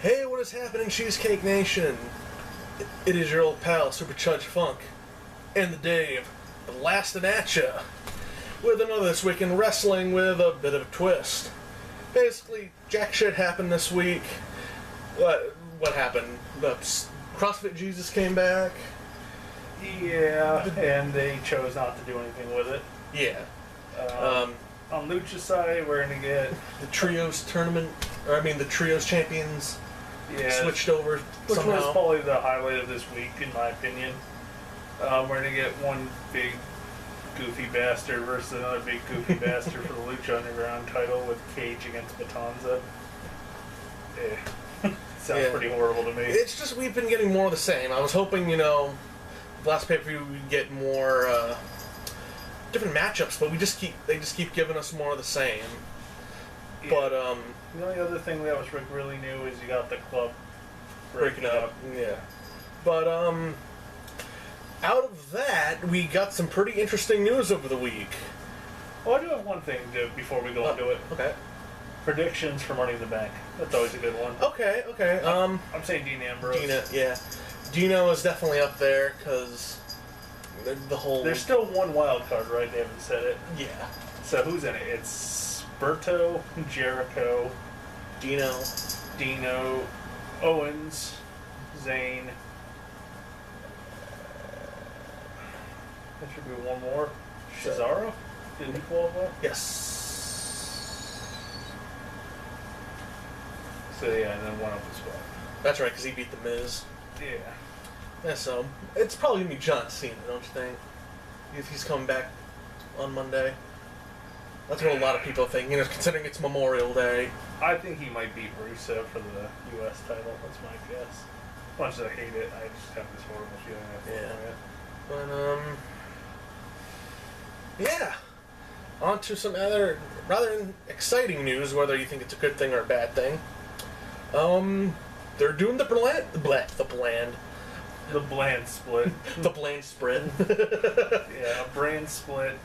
Hey, what is happening, Cheesecake Nation? It is your old pal, Super Chudge Funk, and the Dave, blasting at ya with another This Week in Wrestling with a bit of a twist. Basically, jack shit happened this week. What happened? The CrossFit Jesus came back. Yeah, and they chose not to do anything with it. Yeah. On Lucha's side, we're going to get The Trios tournament, the Trios champions switched over which somehow. was probably the highlight of this week, in my opinion. We're going to get one big goofy bastard versus another big goofy bastard for the Lucha Underground title with Cage against Matanza. Sounds pretty horrible to me. It's just we've been getting more of the same. I was hoping, the last pay-per-view we'd get more different matchups, but they just keep giving us more of the same. Yeah. But the only other thing that was really new is you got the club breaking up. Yeah. But out of that, we got some pretty interesting news over the week. Oh, I do have one thing before we go into it. Okay. Predictions for Money in the Bank. That's always a good one. Okay. I'm saying Dean Ambrose. Dino is definitely up there because the whole. There's still one wild card, right? They haven't said it. Yeah. So who's in it? It's Berto, Jericho, Dino, Owens, Zayn. There should be one more. Cesaro? Did he qualify? Yes. So yeah, and then one up as well. That's right, because he beat the Miz. Yeah. Yeah, so it's probably gonna be John Cena, don't you think? If he's coming back on Monday. That's what a lot of people think, considering it's Memorial Day. I think he might beat Rusev for the U.S. title. That's my guess. As much as I hate it, I just have this horrible feeling But yeah. On to some other rather exciting news, whether you think it's a good thing or a bad thing. They're doing the bland split. The bland spread. Yeah, a brand split,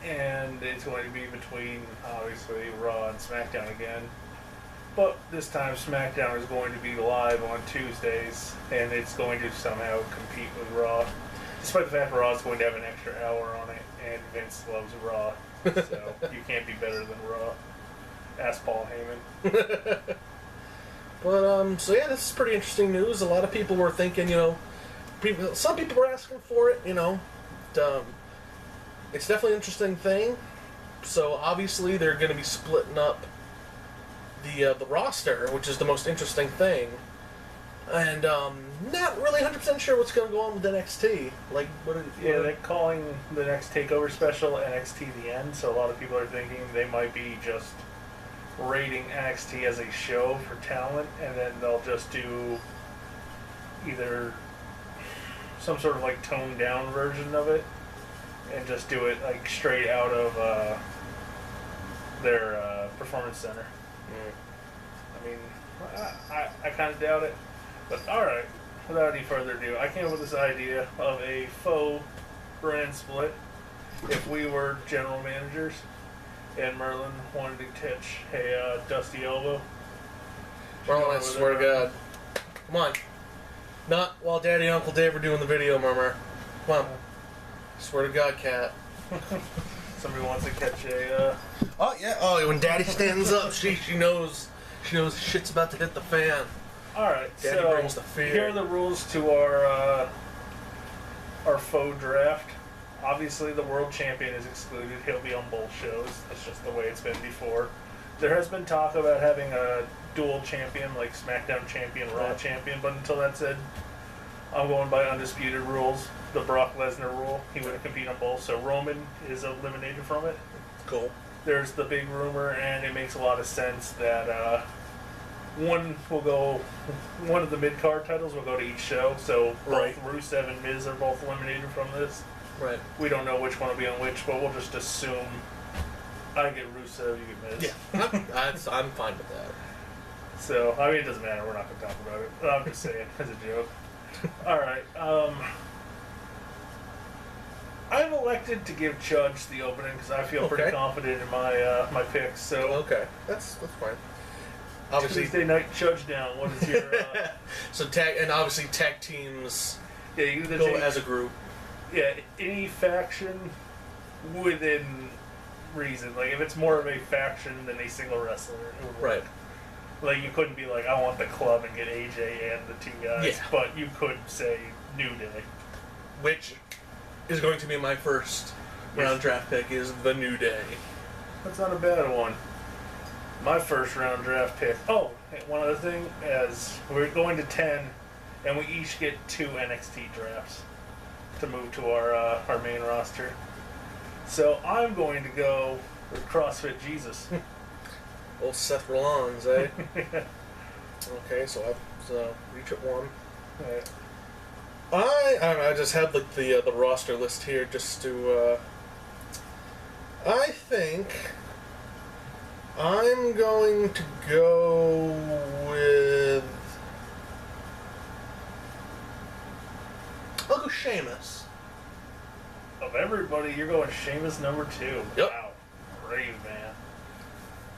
and it's going to be between, obviously, Raw and SmackDown again. But this time, SmackDown is going to be live on Tuesdays, and it's going to somehow compete with Raw. Despite the fact Raw is going to have an extra hour on it, and Vince loves Raw. So, you can't be better than Raw. Ask Paul Heyman. But, this is pretty interesting news. A lot of people were thinking, some people were asking for it, it's definitely an interesting thing. So, obviously, they're going to be splitting up the roster, which is the most interesting thing. And, not really 100% sure what's going to go on with NXT. They're calling the next TakeOver special NXT The End, so a lot of people are thinking they might be just rating NXT as a show for talent, and then they'll just do either some sort of toned down version of it and just do it straight out of their performance center. I mean, I kind of doubt it, but alright, without any further ado, I came up with this idea of a faux brand split if we were general managers and Merlin wanted to catch a dusty elbow. Merlin, I swear to God. Come on. Not while Daddy and Uncle Dave are doing the video, Murmur. Come on. Swear to God, cat. Somebody wants to catch a... Oh, yeah. Oh, when Daddy stands up, she knows shit's about to hit the fan. Alright, Daddy brings the fear. Here are the rules to our faux draft. Obviously, the world champion is excluded. He'll be on both shows. That's just the way it's been before. There has been talk about having a dual champion, like SmackDown champion, Raw champion, but until that's said, I'm going by undisputed rules. The Brock Lesnar rule. He would compete on both, so Roman is eliminated from it. Cool. There's the big rumor, and it makes a lot of sense that one of the mid-card titles will go to each show, so both Rusev and Miz are both eliminated from this. Right. We don't know which one will be on which, but we'll just assume I get Rusev, you get Miz. Yeah, I'm fine with that. So, it doesn't matter. We're not going to talk about it. I'm just saying, as a joke. Alright, I've elected to give Judge the opening because I feel pretty confident in my picks. So okay, that's fine. obviously Tuesday night judge down. What is your so obviously tag teams yeah, you go as a group. Yeah, any faction within reason. Like if it's more of a faction than a single wrestler, it would work. Right. Like you couldn't be like, I want the club and get AJ and the two guys, Yeah. but you could say New Day, Which is going to be my first round draft pick, is the New Day. That's not a bad one. My first round draft pick. Oh, one other thing, as we're going to 10, and we each get 2 NXT drafts to move to our main roster. So I'm going to go with CrossFit Jesus. Old Seth Rollins, eh? Okay, so reach at 1. Right. I just had like the roster list here just to. I think I'm going to go with. I'll go Sheamus. Of everybody, you're going Sheamus number 2. Yep. Wow. Brave man.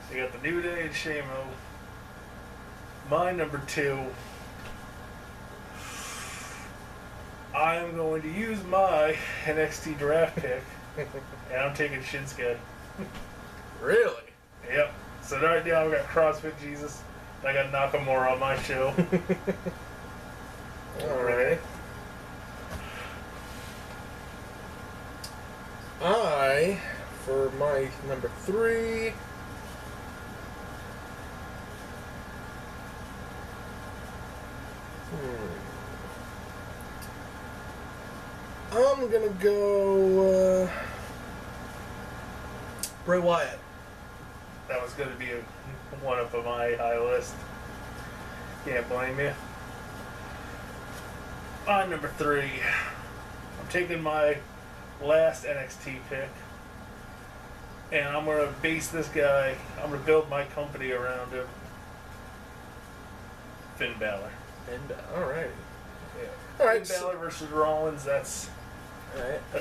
So you got the New Day and Shamo. My number 2. I'm going to use my NXT draft pick, and I'm taking Shinsuke. Really? Yep. So right now I've got CrossFit Jesus. And I got Nakamura on my show. Alright. For my number 3. I'm gonna go Bray Wyatt. That was going to be one up on my high list. Can't blame you. On number 3, I'm taking my last NXT pick, and I'm going to base this guy, I'm going to build my company around him. Finn Balor. And alright. Yeah. Alright. Finn Balor versus Rollins, that's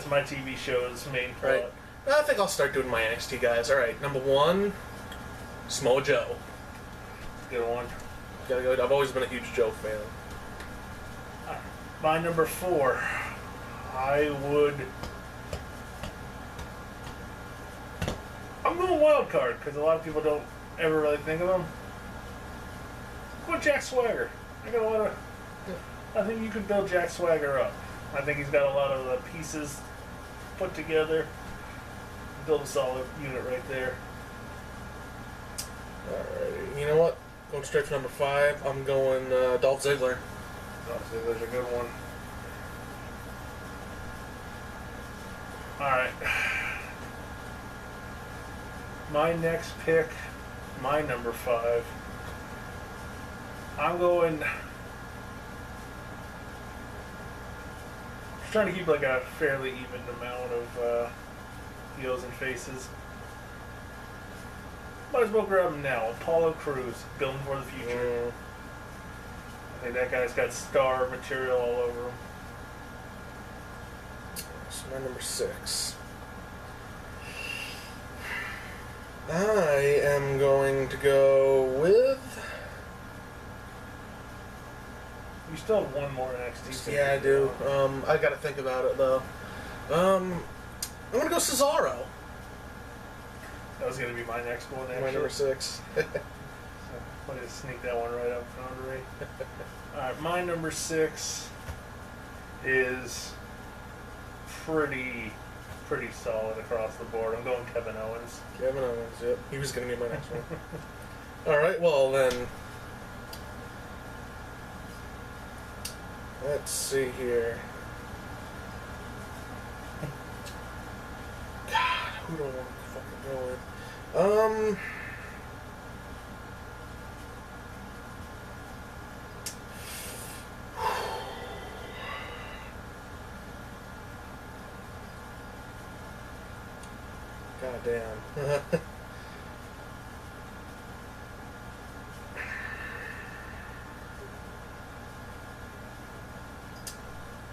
my TV show's main plot. Right. I think I'll start doing my NXT guys. Alright, number 1, Samoa Joe. Good one. Gotta go. I've always been a huge Joe fan. My number 4, I'm going wild card because a lot of people don't ever really think of him. Go with Jack Swagger. I think you could build Jack Swagger up. I think he's got a lot of the pieces put together. Build a solid unit right there. Alright, you know what? Going straight for number 5, I'm going Dolph Ziggler. Dolph Ziggler's a good one. Alright. My next pick, my number 5. I'm going. Just trying to keep like a fairly even amount of heels and faces. Might as well grab him now. Apollo Crews, building for the future. I think that guy's got star material all over him. So my number 6. I am going to go with. You still have one more NXT. Yeah, I do. I gotta think about it though. I'm gonna go Cesaro. That was gonna be my next one. Actually. My number 6. So, let me sneak that one right up front of me. Alright, my number 6 is pretty solid across the board. I'm going Kevin Owens. Kevin Owens, yep. He was gonna be my next one. Alright, well then. Let's see here. God, who do I want to fucking go with? God damn.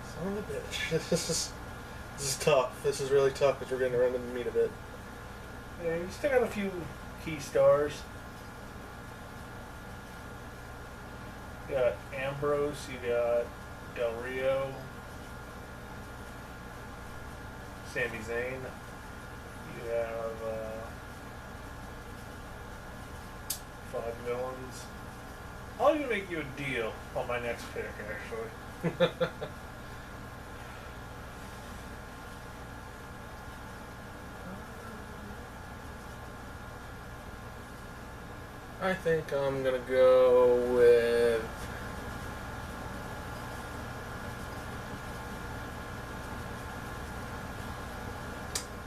Son of a bitch. This is tough. This is really tough because we're getting around to the meat of it. Yeah, you still got a few key stars. You got Ambrose, you got Del Rio, Sami Zayn. You have 5 villains. I'll even make you a deal on my next pick, actually. I think I'm gonna go with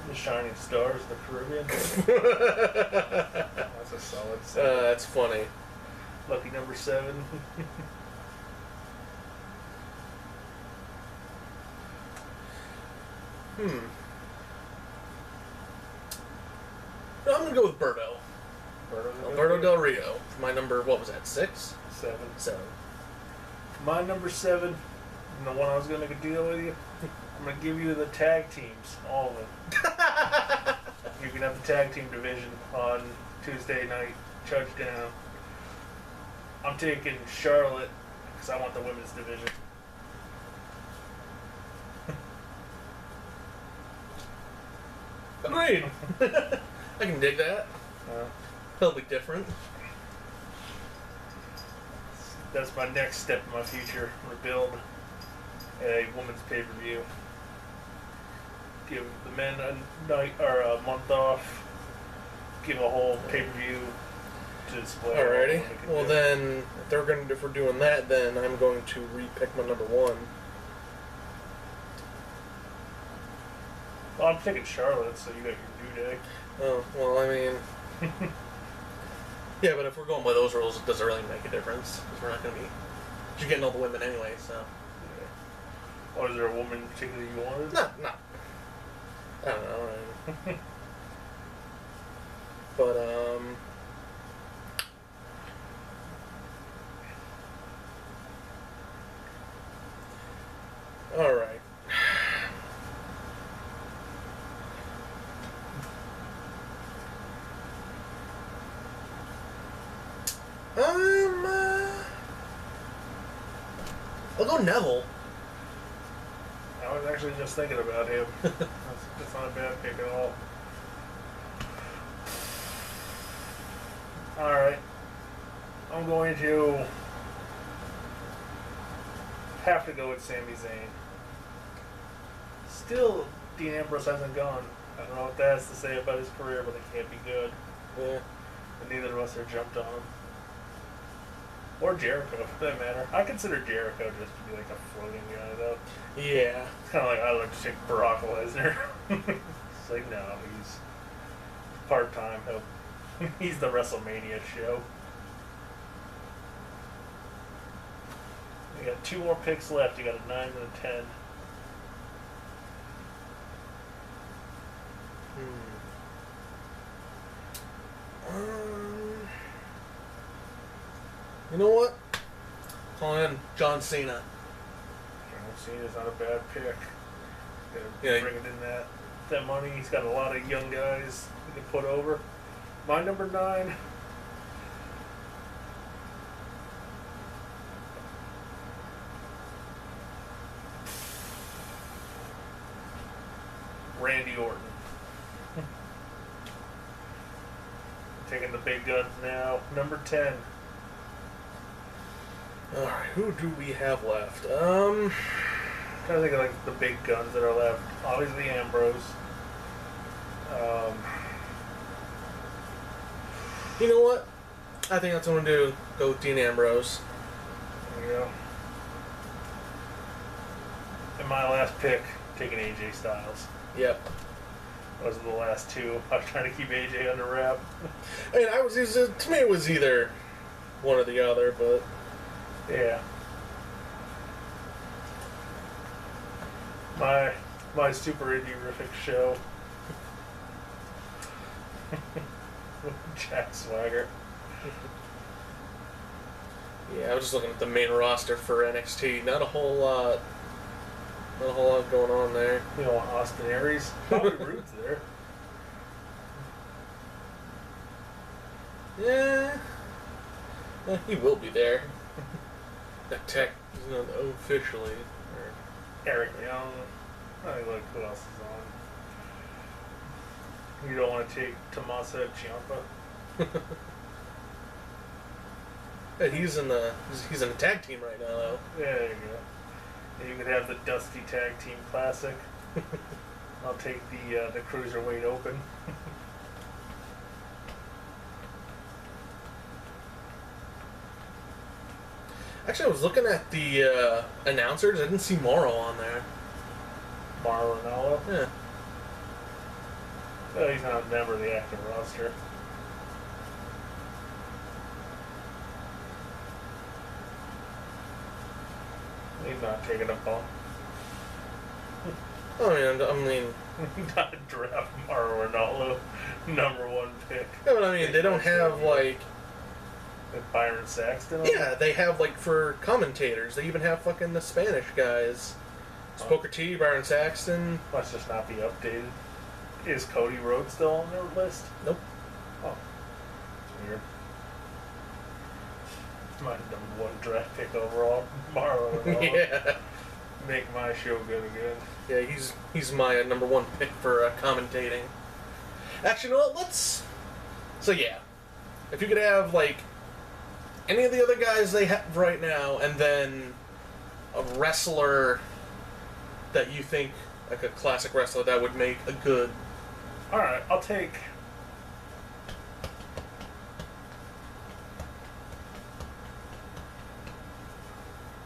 The Shining Stars, the Caribbean. That's a solid set. that's funny. Lucky number 7. No, I'm gonna go with Berto. Alberto Del Rio. My number, what was that, 6? 7. 7. My number 7, and the one I was going to make a deal with you, I'm going to give you the tag teams, all of them. You can have the tag team division on Tuesday night, touchdown. I'm taking Charlotte because I want the women's division. Agreed. I can dig that. It'll be different. That's my next step in my future. Rebuild a women's pay-per-view. Give the men a night or a month off. Give a whole pay-per-view to display. Alrighty. Well do. then, if we're doing that, then I'm going to re-pick my number 1. Well, I'm picking Charlotte, so you got your New Day. Oh, well, I mean... yeah, but if we're going by those rules, it doesn't really make a difference. Because we're not going to be... You're getting all the women anyway, so... Yeah. Or is there a woman particularly you wanted? No. I don't know. But, alright. I'll go Neville. I was actually just thinking about him. That's not a bad pick at all. Alright. I'm going to have to go with Sami Zayn. Still, Dean Ambrose hasn't gone. I don't know what that has to say about his career, but it can't be good. Yeah. And neither of us are jumped on him. Or Jericho, for that matter. I consider Jericho just to be like a floating guy, though. Yeah. It's kind of like I like to take Brock Lesnar. It's like, no, he's part-time. He's the WrestleMania show. You got 2 more picks left. You got a 9 and a 10. You know what? Call in John Cena. John Cena's not a bad pick. Yeah. Bringing in that money. He's got a lot of young guys he can put over. My number 9. Randy Orton. Taking the big guns now. Number 10. Alright, who do we have left? Trying to think of like the big guns that are left. Obviously Ambrose. You know what? I think that's what I'm going to do. Go with Dean Ambrose. There you go. And my last pick, taking AJ Styles. Yep. Those are the last 2. I was trying to keep AJ under wrap. I mean, to me it was either one or the other, but... Yeah. My super indie-rific show. Jack Swagger. Yeah, I was just looking at the main roster for NXT. Not a whole lot going on there. You know, Austin Aries. Probably Rude's there. Yeah. He will be there. Tech, officially. Eric Young. I look who else is on. You don't want to take Tommaso Ciampa? Yeah, he's in a tag team right now, though. Yeah, there you go. You could have the Dusty Tag Team Classic. I'll take the Cruiserweight Open. Actually, I was looking at the announcers. I didn't see Morrow on there. Mauro Ranallo? Yeah. Oh, he's not a member of the active roster. He's not taking a bump. I mean, Not draft Mauro Ranallo, #1 pick. yeah, but I mean, they don't have like. With Byron Saxton? Yeah, they have like for commentators. They even have fucking the Spanish guys. It's Booker T, Byron Saxton. Must just not be updated. Is Cody Rhodes still on their list? Nope. Oh. It's weird. My #1 draft pick overall. Mauro Ranallo. Yeah. Make my show good again. Yeah, he's my #1 pick for commentating. Actually, you know what? Let's. So yeah, if you could have like any of the other guys they have right now, and then a wrestler that you think like a classic wrestler that would make a good. All right, I'll take.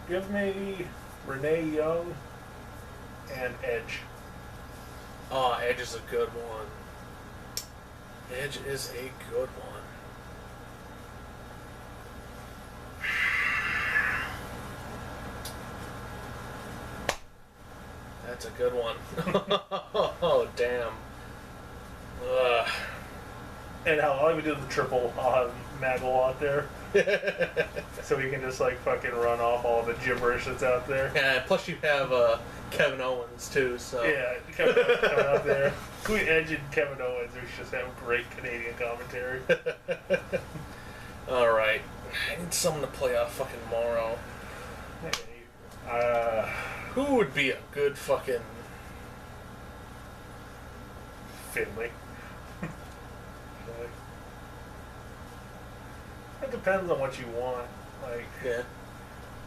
Give me Renee Young and Edge. Oh, Edge is a good one. Edge is a good one. That's a good one. Oh, damn. Ugh. And I'll even do the triple Maggle out there. So we can just like fucking run off all the gibberish that's out there. Yeah, plus you have Kevin Owens too, so. Yeah, Kevin Owens coming out there. We Edge and Kevin Owens, we should just have great Canadian commentary. Alright. I need someone to play off fucking Morrow. Who would be a good fucking Finley. It depends on what you want. Like, yeah.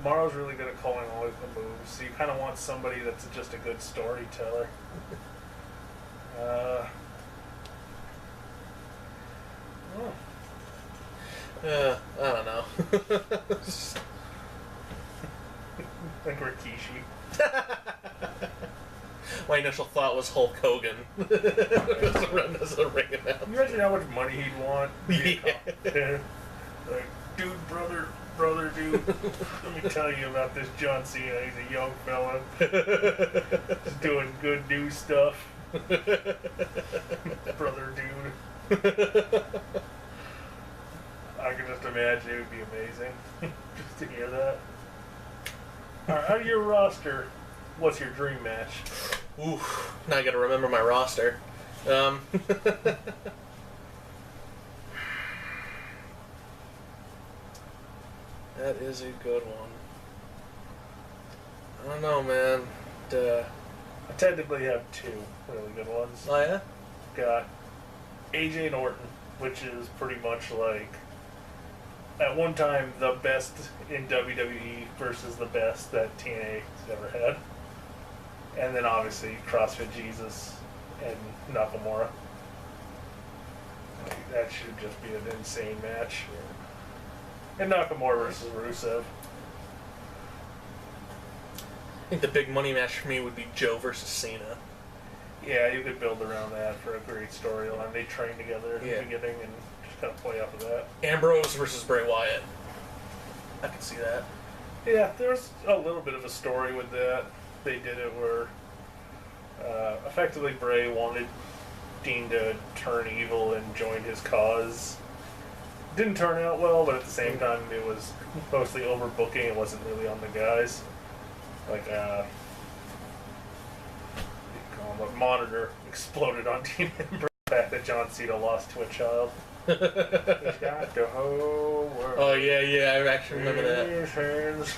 Morrow's really good at calling all the moves, so you kind of want somebody that's just a good storyteller. I don't know. Like Rikishi. My initial thought was Hulk Hogan. Just run as a ring announcer. Can you imagine how much money he'd want? Yeah. Like, dude, brother, dude. Let me tell you about this John Cena. He's a young fella. He's doing good new stuff. Brother, dude. I can just imagine it would be amazing just to hear that. Alright, out of your roster, what's your dream match? Oof. Now I gotta remember my roster. That is a good one. I don't know, man. I technically have two really good ones. Oh, yeah? Got AJ Norton, which is pretty much like, at one time, the best in WWE versus the best that TNA's ever had. And then obviously CrossFit Jesus and Nakamura. Like, that should just be an insane match. And Nakamura versus Rusev. I think the big money match for me would be Joe versus Cena. Yeah, you could build around that for a great storyline. They train together in Yeah. the beginning and just kind of play off of that. Ambrose versus Bray Wyatt. I could see that. Yeah, there's a little bit of a story with that. They did it where effectively Bray wanted Dean to turn evil and join his cause. Didn't turn out well, but at the same time it was mostly overbooking. It wasn't really on the guys. Like, what do you call him? A monitor exploded on Dean Ambrose. fact that John Cena lost to a child. He's got the whole world. Oh, yeah, I actually remember that. His hands.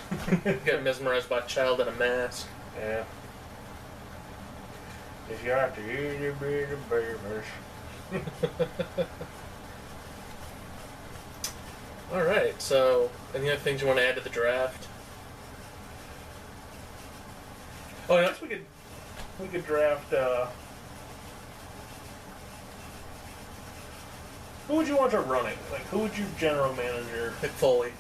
Got mesmerized by a child in a mask. Yeah. He's got the itty bitty babies. Alright, so any other things you want to add to the draft? Oh, I guess we could draft. Who would you want to run it? Like, who would you general manager? Mick Foley.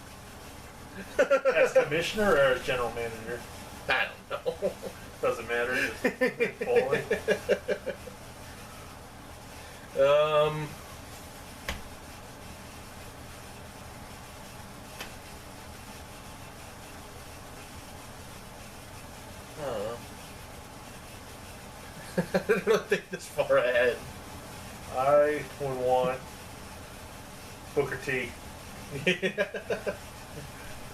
As commissioner or as general manager? I don't know. Doesn't matter. Just Mick Foley. I don't know. I don't think this far ahead. I would want Booker T. Yeah.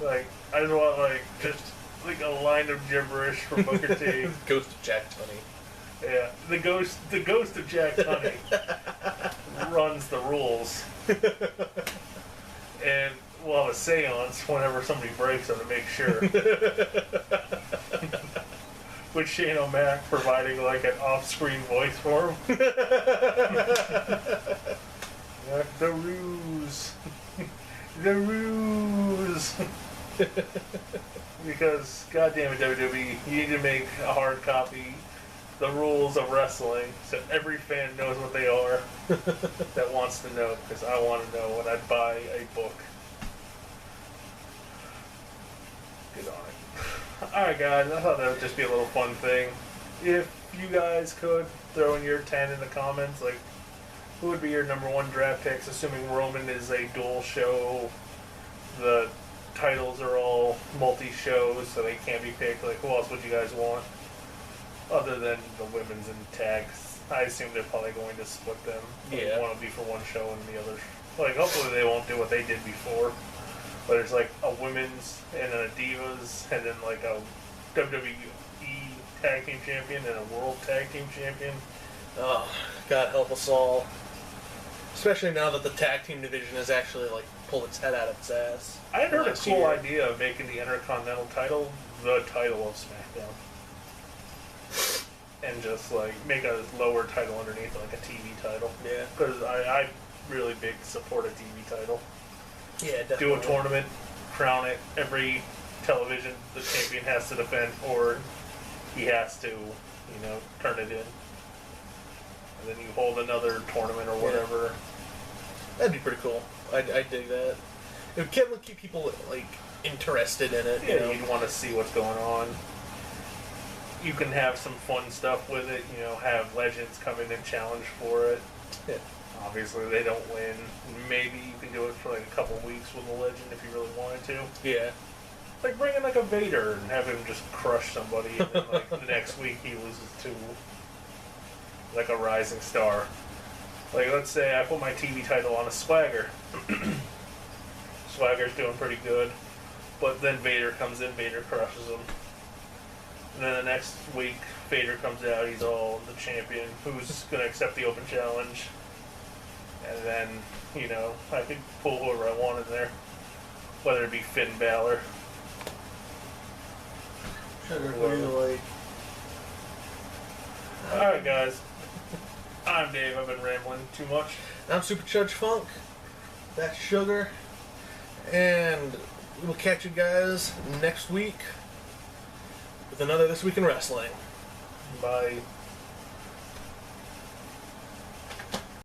Like, I just want, like, just, like, a line of gibberish from Booker T. Ghost of Jack Tunney. Yeah, the ghost of Jack Tunney runs the rules. And we'll have a seance whenever somebody breaks them to make sure. With Shane O'Mac providing, like, an off-screen voice for him. The ruse. The ruse. Because, goddamn it, WWE, you need to make a hard copy, the rules of wrestling, so every fan knows what they are that wants to know, because I want to know when I buy a book. Good on it. Alright guys, I thought that would just be a little fun thing. If you guys could throw in your 10 in the comments, like, who would be your number one draft picks, assuming Roman is a dual show, the titles are all multi-shows, so they can't be picked. Like, who else would you guys want? Other than the women's and tags. I assume they're probably going to split them. Yeah. One will be for one show and the other. Like, hopefully they won't do what they did before. But there's like a women's and then a divas and then like a WWE tag team champion and a world tag team champion. Oh, God help us all. Especially now that the tag team division has actually, like, pulled its head out of its ass. I had heard a last cool year. idea of making the Intercontinental title the title of SmackDown. And just, like, make a lower title underneath, like a TV title. Yeah. Because I really big support a TV title. Yeah, definitely. Do a tournament, crown it. Every television the champion has to defend, or he has to, you know, turn it in. And then you hold another tournament or whatever. That'd be pretty cool. I dig that. It would keep people, like, interested in it. Yeah, You know? you'd want to see what's going on. You can have some fun stuff with it, you know, have legends come in and challenge for it. Yeah. Obviously, they don't win. Maybe you can do it for like a couple weeks with a legend if you really wanted to. Yeah. Like bring in like a Vader and have him just crush somebody, and then like the next week he loses to like a rising star. Like let's say I put my TV title on a Swagger. Swagger's doing pretty good, but then Vader comes in, Vader crushes him. And then the next week, Vader comes out, he's all the champion, who's going to accept the open challenge. And then, you know, I could pull whoever I want in there. Whether it be Finn Balor. Alright guys, I'm Dave, I've been rambling too much. I'm Supercharged Funk. That's Sugar. And we'll catch you guys next week with another This Week in Wrestling. Bye.